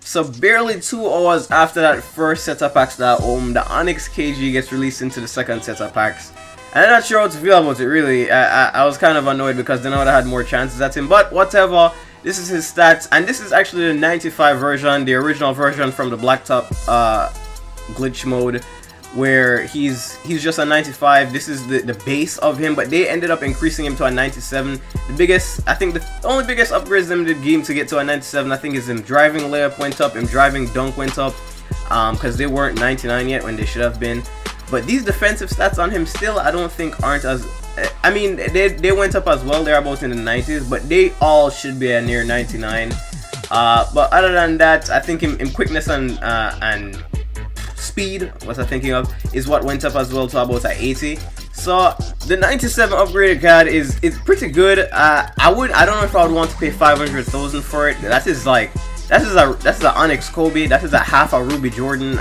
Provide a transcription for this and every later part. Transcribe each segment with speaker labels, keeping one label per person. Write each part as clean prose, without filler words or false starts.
Speaker 1: So barely 2 hours after that first set of packs that the Onyx KG gets released into the second set of packs. And I'm not sure how to feel about it really. I was kind of annoyed because then I would have had more chances at him, but whatever. This is his stats, and this is actually the 95 version, the original version from the blacktop glitch mode, where he's just a 95. This is the base of him, but they ended up increasing him to a 97. The biggest, I think the only biggest upgrades them did game to get to a 97, I think, is him driving layup went up, him driving dunk went up, because they weren't 99 yet when they should have been. But these defensive stats on him still, I don't think aren't as, I mean, they went up as well. They're about in the 90s, but they all should be a near 99. But other than that, I think him quickness and speed, what I'm thinking of, is what went up as well to about a 80. So the 97 upgraded card is pretty good. I don't know if I would want to pay 500,000 for it. That is a Onyx Kobe. That is a half a Ruby Jordan.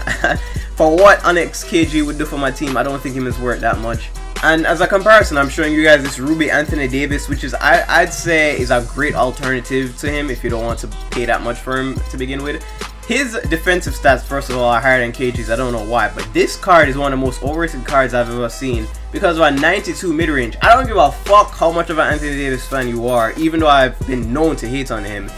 Speaker 1: For what Onyx KG would do for my team, I don't think him is worth that much. And as a comparison, I'm showing you guys this Ruby Anthony Davis, which is I'd say is a great alternative to him if you don't want to pay that much for him to begin with. His defensive stats, first of all, are higher than KG's. I don't know why, but this card is one of the most overrated cards I've ever seen because of a 92 mid-range. I don't give a fuck how much of an Anthony Davis fan you are, even though I've been known to hate on him.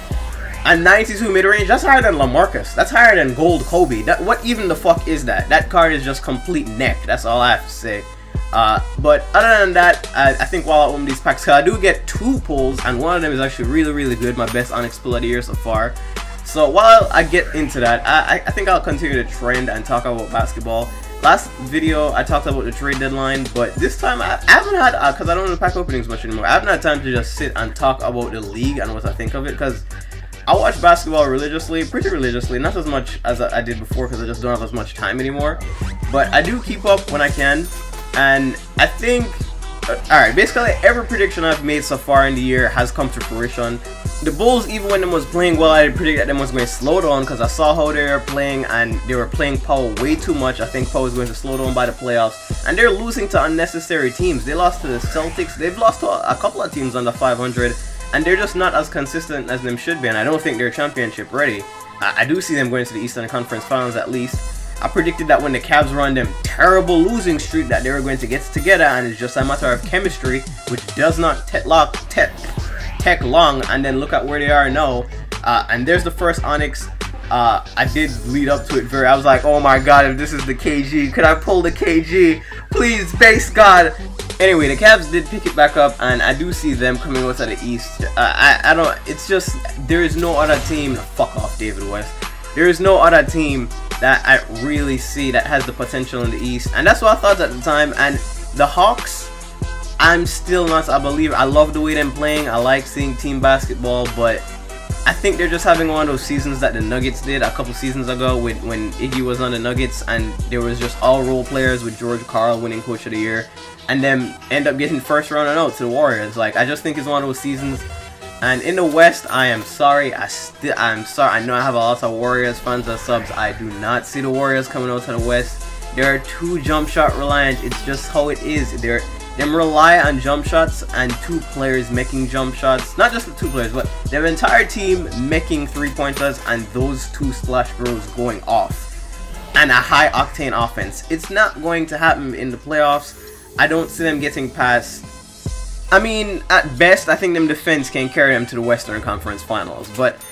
Speaker 1: A 92 mid-range, that's higher than LaMarcus. That's higher than Gold Kobe. What even the fuck is that? That card is just complete neck. That's all I have to say. But other than that, I think while I own these packs, cause I do get 2 pulls, and one of them is actually really good. My best Onyx pull of the year so far. So while I get into that, I think I'll continue the trend and talk about basketball. Last video I talked about the trade deadline, but this time I haven't had, because I don't do pack openings much anymore, I haven't had time to just sit and talk about the league and what I think of it, because I watch basketball pretty religiously, not as much as I did before because I just don't have as much time anymore. But I do keep up when I can, and I think, alright, basically every prediction I've made so far in the year has come to fruition. The Bulls, even when they was playing well, I did predict that them was going to slow down because I saw how they were playing, and they were playing power way too much. I think power was going to slow down by the playoffs, and they're losing to unnecessary teams. They lost to the Celtics, they've lost to a couple of teams under 500, and they're just not as consistent as them should be, and I don't think they're championship ready. I do see them going to the Eastern Conference Finals at least. I predicted that when the Cavs were on them terrible losing streak that they were going to get together, and it's just a matter of chemistry, which does not take long, and then look at where they are now. And there's the first Onyx. I did lead up to it I was like, oh my god, if this is the KG, could I pull the KG? Please, base god. Anyway, the Cavs did pick it back up, and I do see them coming out of the East. I don't, it's just, there is no other team, fuck off David West, there is no other team that I really see that has the potential in the East, and that's what I thought at the time. And the Hawks, I'm still not a believer. I love the way they're playing, I like seeing team basketball, but I think they're just having one of those seasons that the Nuggets did a couple seasons ago when Iggy was on the Nuggets, and there was just all role players with George Karl winning Coach of the Year, and then end up getting first round and out to the Warriors. Like, I just think it's one of those seasons. And in the West, I am sorry. I'm sorry. I know I have a lot of Warriors fans as subs. I do not see the Warriors coming out to the West. They're too jump shot reliant. It's just how it is. Them rely on jump shots and 2 players making jump shots. Not just the 2 players, but their entire team making 3-pointers and those 2 splash bros going off. And a high octane offense. It's not going to happen in the playoffs. I don't see them getting past. I mean, at best, I think them defense can carry them to the Western Conference Finals. But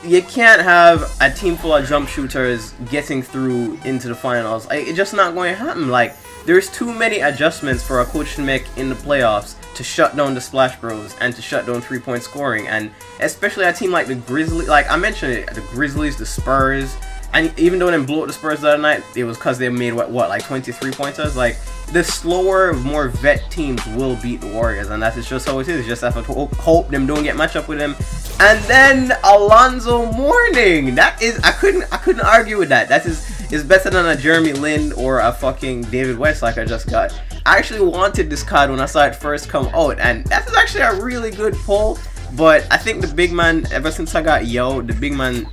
Speaker 1: you can't have a team full of jump shooters getting through into the finals. It's just not going to happen. Like, there's too many adjustments for a coach to make in the playoffs to shut down the Splash Bros and to shut down 3-point scoring. And especially a team like the Grizzlies, like I mentioned it, the Grizzlies, the Spurs. And even though they blew up the Spurs the other night, it was because they made what like 23-pointers. Like, the slower, more vet teams will beat the Warriors, and that's just how it is. You just have to hope them don't get matched up with them. And then Alonzo Mourning, that is, I couldn't argue with that. That is better than a Jeremy Lin or a fucking David West like I just got. I actually wanted this card when I saw it first come out, and that is actually a really good pull. But I think the big man, ever since I got Yo, the big man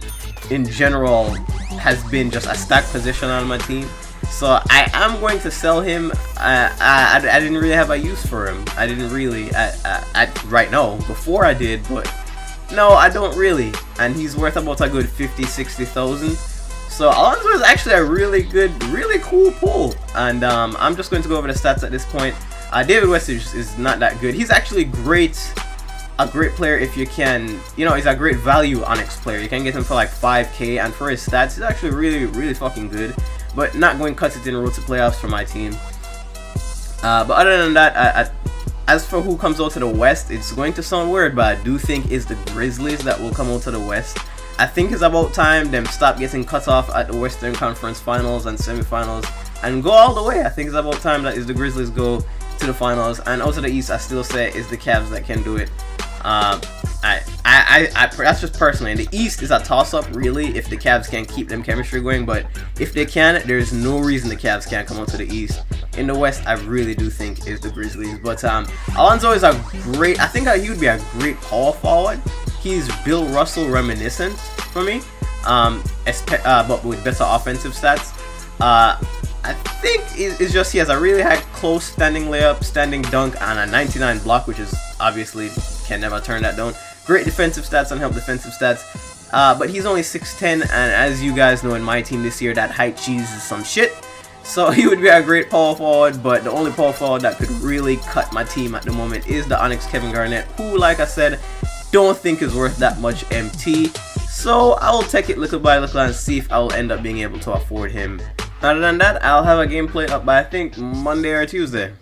Speaker 1: in general has been just a stack position on my team. So I am going to sell him. I didn't really have a use for him. I didn't really right now. Before I did, but No, I don't really. And he's worth about a good 50,000-60,000. So Alonso is actually a really good, really cool pull. And I'm just going to go over the stats at this point. David West is not that good. He's actually great. A great player if you can, you know, he's a great value Onyx player. You can get him for like 5k, and for his stats, he's actually really fucking good. But not going to cut it in road to playoffs for my team. But other than that, as for who comes out to the West, it's going to sound weird, but I do think it's the Grizzlies that will come out to the West. I think it's about time them stop getting cut off at the Western Conference Finals and semifinals and go all the way. I think it's about time that is the Grizzlies go to the finals. And out to the East, I still say it's the Cavs that can do it. That's just personally. In the East is a toss-up, really, if the Cavs can keep them chemistry going. But if they can, there's no reason the Cavs can't come out to the East. In the West, I really do think is the Grizzlies. But Alonso is a great. I think he would be a great power forward. He's Bill Russell reminiscent for me, but with better offensive stats. I think it's just he has a really high close standing layup, standing dunk, and a 99 block, which is obviously can never turn that down. Great defensive stats and help defensive stats. But he's only 6'10", and as you guys know in my team this year, that height cheese is some shit. So he would be a great power forward, but the only power forward that could really cut my team at the moment is the Onyx Kevin Garnett, who, like I said, don't think is worth that much MT. So I will take it little by little and see if I will end up being able to afford him. Other than that, I'll have a gameplay up by I think Monday or Tuesday.